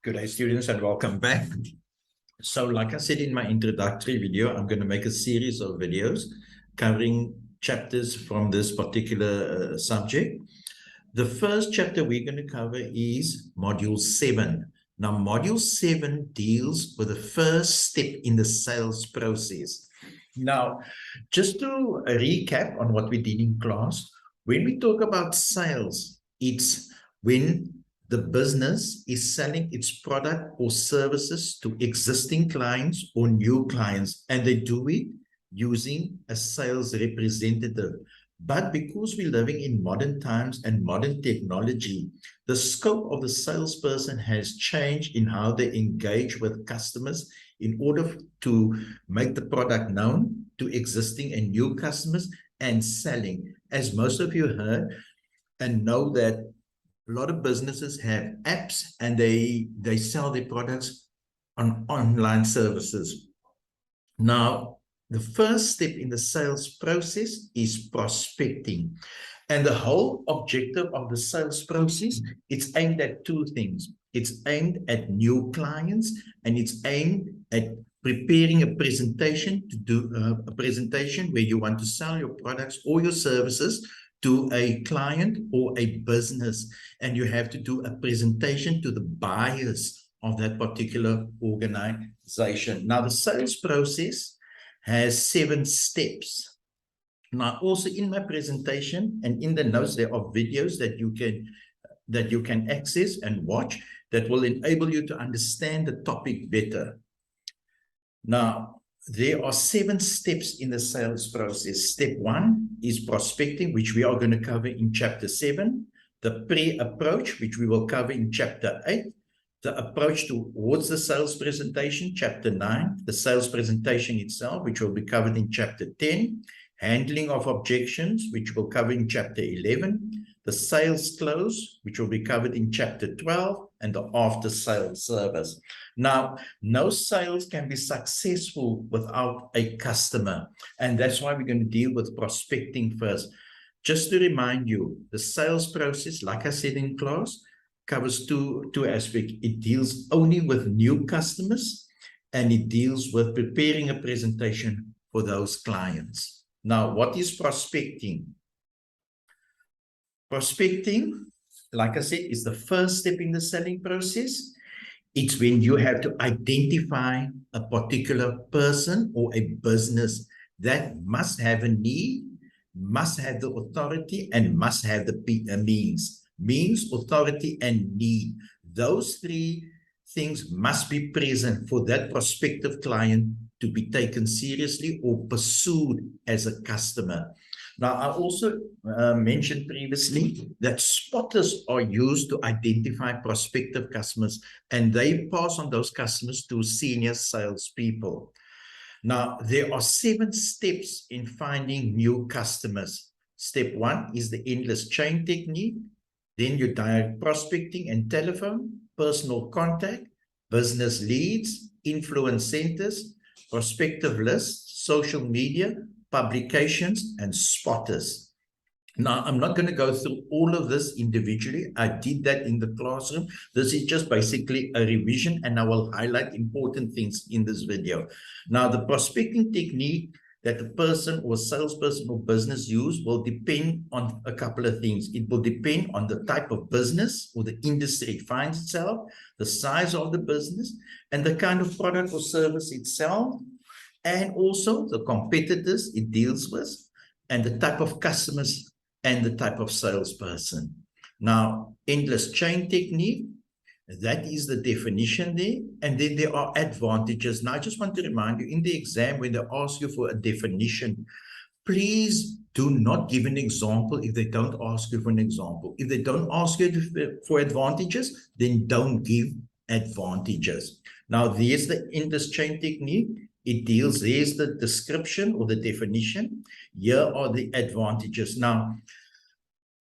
Good day, students, and welcome back. So like I said in my introductory video, I'm going to make a series of videos covering chapters from this particular subject. The first chapter we're going to cover is Module 7. Now, Module 7 deals with the first step in the sales process. Now, just to recap on what we did in class, when we talk about sales, it's when the business is selling its product or services to existing clients or new clients, and they do it using a sales representative. But because we're living in modern times and modern technology, the scope of the salesperson has changed in how they engage with customers in order to make the product known to existing and new customers and selling. As most of you heard and know that a lot of businesses have apps and they sell their products on online services. Now, the first step in the sales process is prospecting. And the whole objective of the sales process, it's aimed at two things. It's aimed at new clients, and it's aimed at preparing a presentation to do a presentation where you want to sell your products or your services to a client or a business, and you have to do a presentation to the buyers of that particular organization. Now, the sales process has 7 steps. Now, also in my presentation and in the notes, there are videos that you can access and watch that will enable you to understand the topic better. Now, there are 7 steps in the sales process. Step 1 is prospecting, which we are going to cover in chapter 7. The pre-approach, which we will cover in chapter 8. The approach towards the sales presentation, chapter 9. The sales presentation itself, which will be covered in chapter 10. Handling of objections, which we'll cover in chapter 11. The sales close, which will be covered in chapter 12, and the after-sales service. Now, no sales can be successful without a customer, and that's why we're going to deal with prospecting first. Just to remind you, the sales process, like I said in class, covers two aspects. It deals only with new customers, and it deals with preparing a presentation for those clients. Now, what is prospecting? Prospecting, like I said, is the first step in the selling process. It's when you have to identify a particular person or a business that must have a need, must have the authority, and must have the means. Means, authority, and need. Those 3 things must be present for that prospective client to be taken seriously or pursued as a customer. Now, I also mentioned previously that spotters are used to identify prospective customers, and they pass on those customers to senior salespeople. Now, there are 7 steps in finding new customers. Step 1 is the endless chain technique. Then you direct prospecting and telephone, personal contact, business leads, influence centers, prospective lists, social media, publications, and spotters. Now, I'm not going to go through all of this individually. I did that in the classroom. This is just basically a revision, and I will highlight important things in this video. Now, the prospecting technique that the person or salesperson or business use will depend on a couple of things. It will depend on the type of business or the industry it finds itself, the size of the business, and the kind of product or service itself, and also the competitors it deals with, and the type of customers and the type of salesperson. Now, endless chain technique, that is the definition there. And then there are advantages. Now, I just want to remind you, in the exam, when they ask you for a definition, please do not give an example if they don't ask you for an example. If they don't ask you for advantages, then don't give advantages. Now, there's the endless chain technique. It deals, there's the description or the definition. Here are the advantages. Now,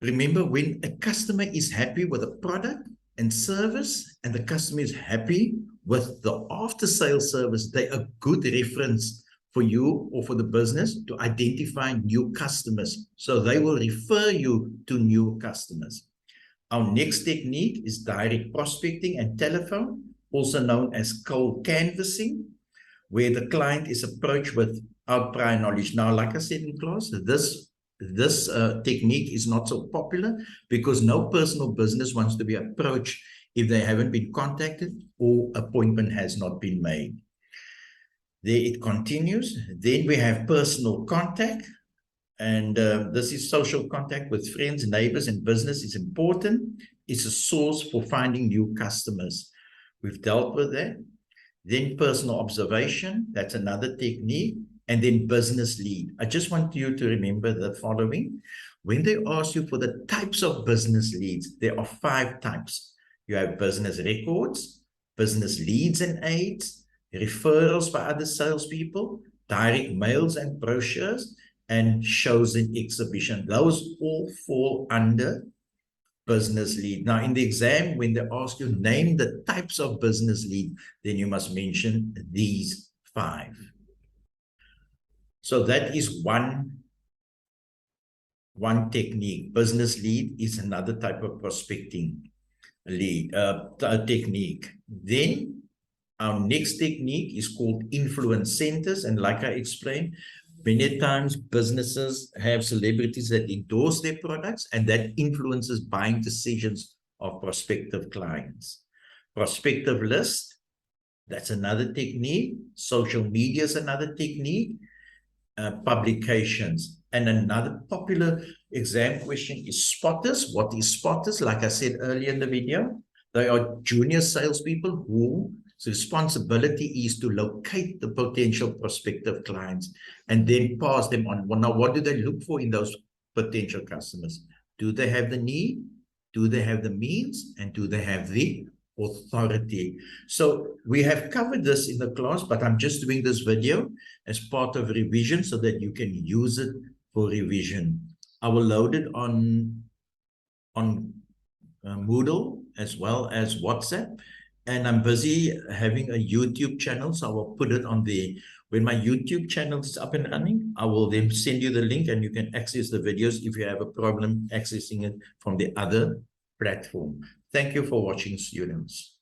remember, when a customer is happy with a product and service, and the customer is happy with the after-sales service, they are a good reference for you or for the business to identify new customers. So they will refer you to new customers. Our next technique is direct prospecting and telephone, also known as cold canvassing, where the client is approached without prior knowledge. Now, like I said in class, this technique is not so popular because no person or business wants to be approached if they haven't been contacted or appointment has not been made. There it continues. Then we have personal contact. And this is social contact with friends, neighbors, and business is important. It's a source for finding new customers. We've dealt with that. Then personal observation, that's another technique. And then business lead. I just want you to remember the following. When they ask you for the types of business leads, there are 5 types. You have business records, business leads and aids, referrals by other salespeople, direct mails and brochures, and shows and exhibition. Those all fall under business lead. Now, in the exam, when they ask you name the types of business lead, then you must mention these 5. So that is one technique. Business lead is another type of prospecting lead technique. Then our next technique is called influence centers. And like I explained, many times businesses have celebrities that endorse their products, and that influences buying decisions of prospective clients. Prospective list, that's another technique. Social media is another technique. Publications. And another popular exam question is spotters. What is spotters? Like I said earlier in the video, they are junior salespeople whose responsibility is to locate the potential prospective clients and then pass them on. Well, now, what do they look for in those potential customers? Do they have the need? Do they have the means? And do they have the authority? So we have covered this in the class, but I'm just doing this video as part of revision so that you can use it for revision. I will load it on Moodle as well as WhatsApp. And I'm busy having a YouTube channel, so I will put it on the, when my YouTube channel is up and running, I will then send you the link and you can access the videos if you have a problem accessing it from the other platform. Thank you for watching, students.